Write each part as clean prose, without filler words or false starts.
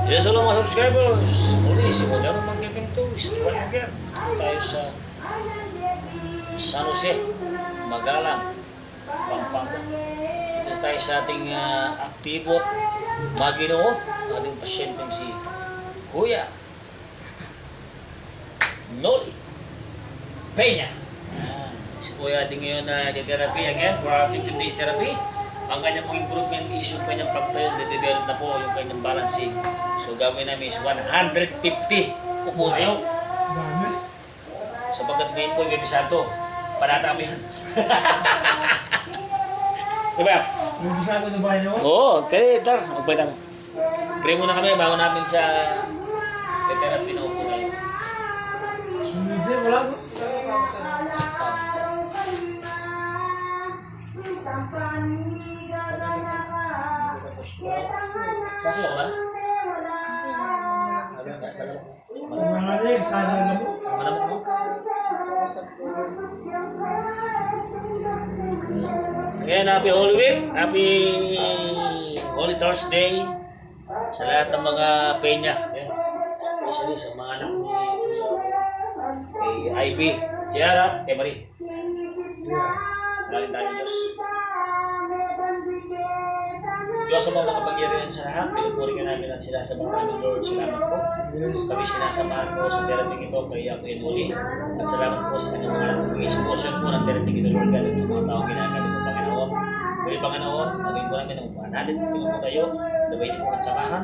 Yes, hello mga subscribers. Muli, si Modero Magpipinto. Try again. Tayo sa San Jose, Magalang, Pampanga. Ito tayo sa ating aktibot Maginoo, ating pasyenteng si Kuya Noli Peña. Si Kuya ating ngayon na therapy again for our 15 days therapy. Ang kanyang pong improvement is yung kanyang pagtayo, na-develop na po yung kanyang balancing. So gagawin namin is 150 upo tayo. Dami. Sapagkat ngayon po yung Santo, panata mo yan. Diba? Nagbisago na ba yun? Oo, kaya tar, magpalitan mo. Pray muna kami bago namin sa therapy na upo tayo. Hindi, wala ko. Saso ka ba? Marami, sana na mo. Manamok mo? Again, happy Holy Week, happy Holy Thursday sa lahat ng mga Peña. Especially sa mga anak ni kay Ivy, Tiara, kay Marie. Galing tayo Diyos. Diyos sa mga makapangyarihan sa lahat, pinupuri ka namin at sinasamahan namin, Lord. Salamat po. Yes. Kami sinasamahan po sa therapy ito kay Kuya Noli. At salamat po sa kanyang mga nag-sponsor po ng therapy ito, Lord God, at sa mga taong ginagamit ng Panginoon. Muli Panginoon, naging po namin ng 100 tingnan po tayo, nabay niyo po at samahan.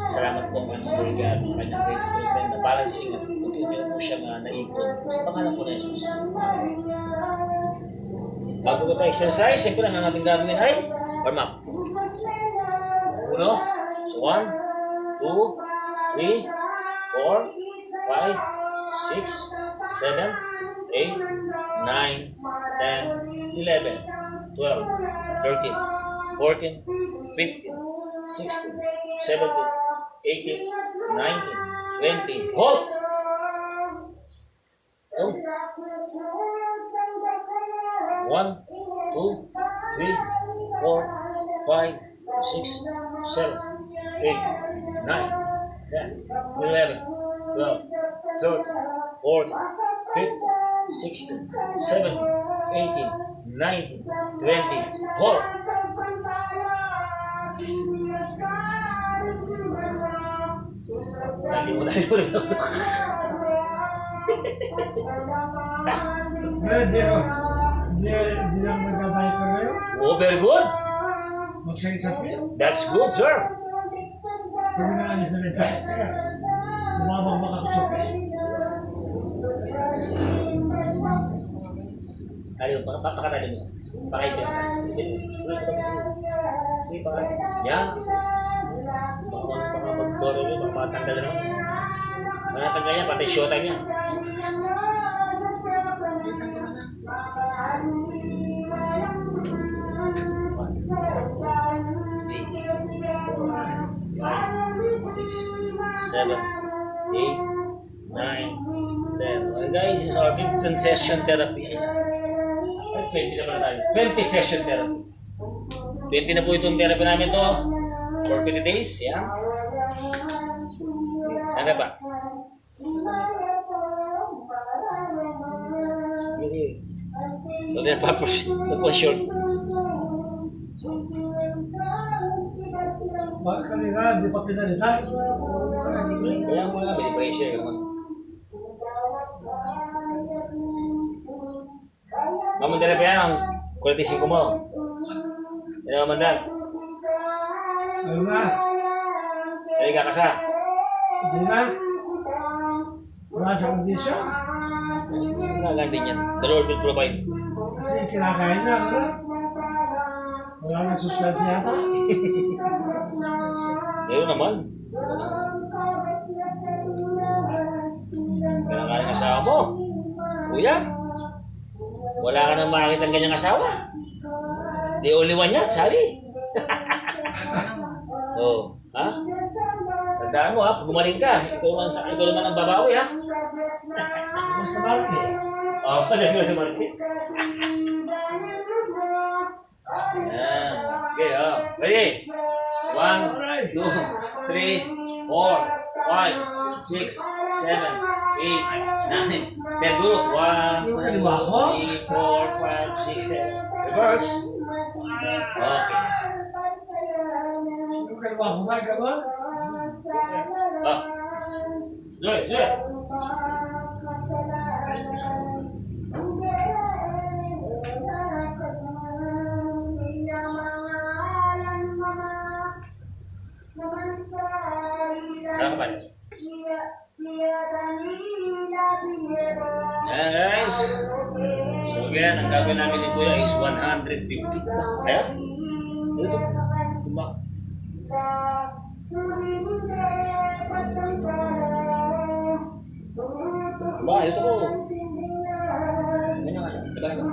Salamat po Panginoon Lord God sa kanyang great improvement na balancing at continue po siya naipon sa pangalan po na Jesus. Bago po tayo exercise, siyempre ang ating gagawin ay warm up. Uno, so 1, 2, 3, 4, 5, 6, 7, 8, 9, 10, 11, 12, 13, 14, 15, 16, 17, 18, 19, 20. Halt! 2, 1, 2, 3, 4, 5, 6, 7, 8, 9, 10, 11, 12, 13, 14, 15, 16, 17, 18, 19, 20. Hold! Dali mo. Hindi lang magdadiaper ngayon. Oh, very good. Masakit sa pit. That's good, sir. Pag naalis na ng diaper, lumabang ako sa pit. Dali mo, pakatali mo. Pakaibigan. Sige, pakatali. Yan. Baka mag-goro nyo, baka matanggal na naman. Matanggal yan, pati showtime yan. Six, 7, 8, 9, 10. Okay guys, this is our 15th session therapy. Ay, 20 na pala tayo. 20 session therapy. 20 na po itong therapy namin to. For 20 days, yan. Ano ba? Sige. Ito na pa-push. Ito po short. Bakit kanina, di pa pinalitan? Kaya mo nga, may pressure ka man. Mamandala pa yan ang 45 mo. Yan ang mamandal. Ano na? Dali ka kasa. Hindi na? Wala sa kondisyon. Nagagaan din yan. The Lord will provide. Kasi kinakain niya, ano? Wala nang sustansya yata. Ngayon naman. Kinakain ang asawa mo. Kuya, wala ka nang makakita ng ganyang asawa. The only one yan, sorry. Oh, ha? Tandaan mo ha, pag gumaling ka, ikaw naman ang babawi ha. Ako sa market. Oo, dahil sa market. Yan. Okay, oh. Ready? 1, 2, 3, 4, 5, 6, 7, 8, 9, 10. Dulu. 1, 2, 3, 4, 5, 6, 7. Reverse. Okay. Yung kaliwa ko ba, gano'n? Ah. Joy, Joy. Ano ka ba? Ayan guys. So again, ang gagawin namin ni Kuya is 150. Ayan. Ito. Tumba. Tumba, ito ko. Ganyan nga. Diba nga?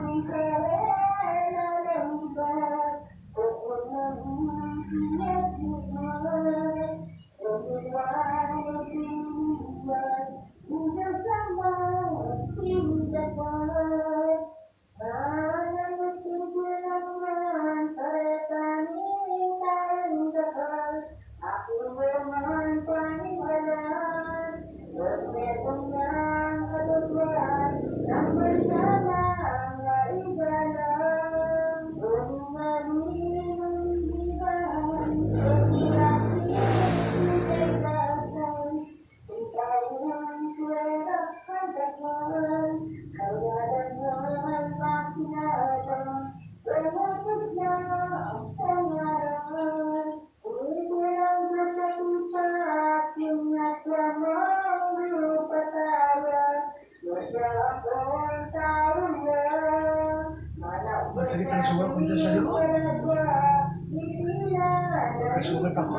Masakit ang sugat ko dyan sa likod. Magkasugat ako.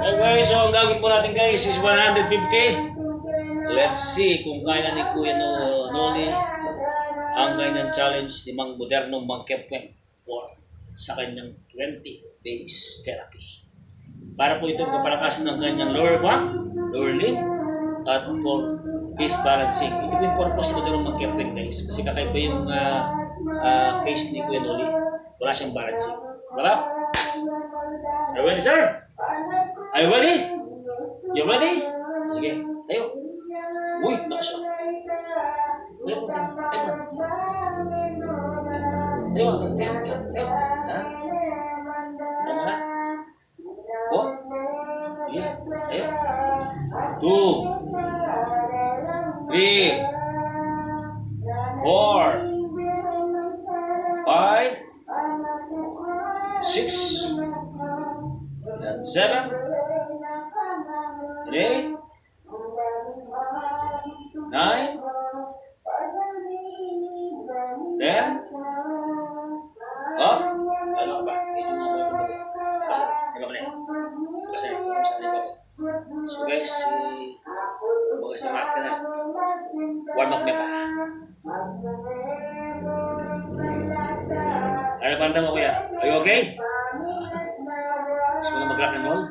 Okay guys, so ang gagawin po natin guys is 150. Let's see kung kaya ni Kuya Noli ang kanyang challenge ni Mang Moderno Mang Kepweng sa kanyang 20 days therapy. Para po ito magpapalakas ng kanyang lower back, lower limb, at for his balancing. Ito po yung purpose ni Moderno Mang Kepweng guys. Kasi kakaiba yung case ni Kuya Noli. Wala siyang balancing. Diba? Are you ready, sir? Are you ready? You ready? Sige, tayo. Uy, lakas siya. Tayo. Ha? Ano na? Oh? Yeah, tayo. 2, 3, 4, 5, 6, and 7, 8, 9, 10. Oh, ano ka ba? Medyo mo ako yung kasi, ano ba na yan? Kasi, kamusta na yung so guys, baga si Mark na. Warm up me pa. Ano pa mo kuya? Are you okay? Gusto mo na mag-rock and roll?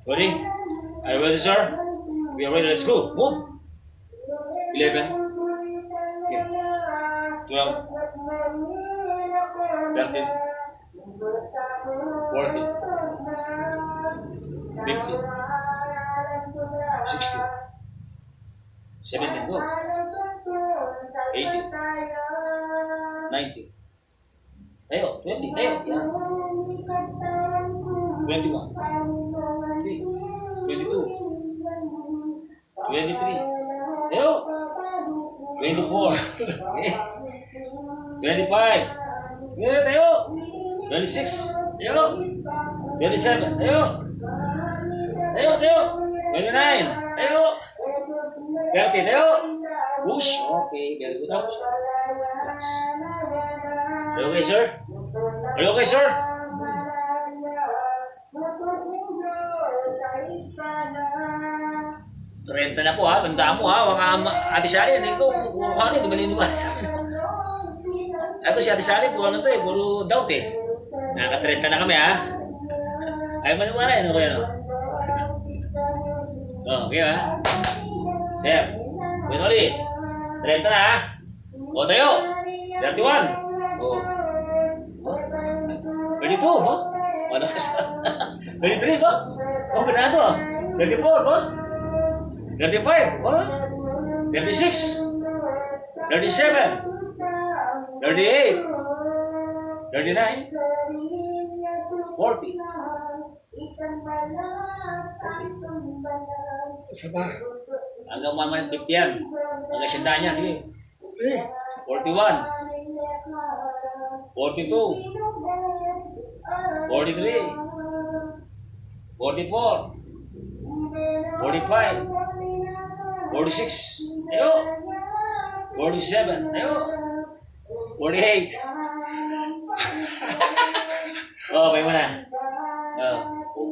Ready? Are you ready, sir? We are ready. Let's go. Move. 11. Okay. 12. 13. 14. 15. 16. 17. Go. 18. 19. Tayo. 20. Tayo. Yan. 21. 22, 23, tayo, 24, 25, tayo, 26, tayo, 27. Tayo. Tayo, tayo. 29. Tayo. 30. Tayo. Push. Okay, very good. Up. Relax. Are you okay, sir? Are you okay, sir? Renta na po ha, tandaan mo ha, Ate Sally, ano ikaw, kung ano, hindi maniniwala sa akin. Ito si Ate Sally, puro ano to eh, puro doubt eh. Nakaka-30 na kami ha. Ayaw maniwala, ano kaya no? Okay ha? Sir, Kuya Noli, 30 na ha? O tayo, 31. O. 32 ba? O, nakas. 33 ba? O, ganado ah. 34 ba? 35, ba? 36, 37, 38, 39, 40. Isa pa. Hanggang 150 yan. Hanggang sandaan yan, sige. Eh, 41, 42, 43, 44, 45, 46, ayo. 47, ayo. 48. Oh, may mo na. Oh,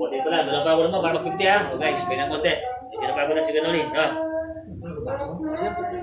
40 pa lang. Doon pa ako naman para mag-50 ha. Oh guys, may nang konti. Hindi na pa ako na si Ganoli. Oh. bago ba ako? Siyempre,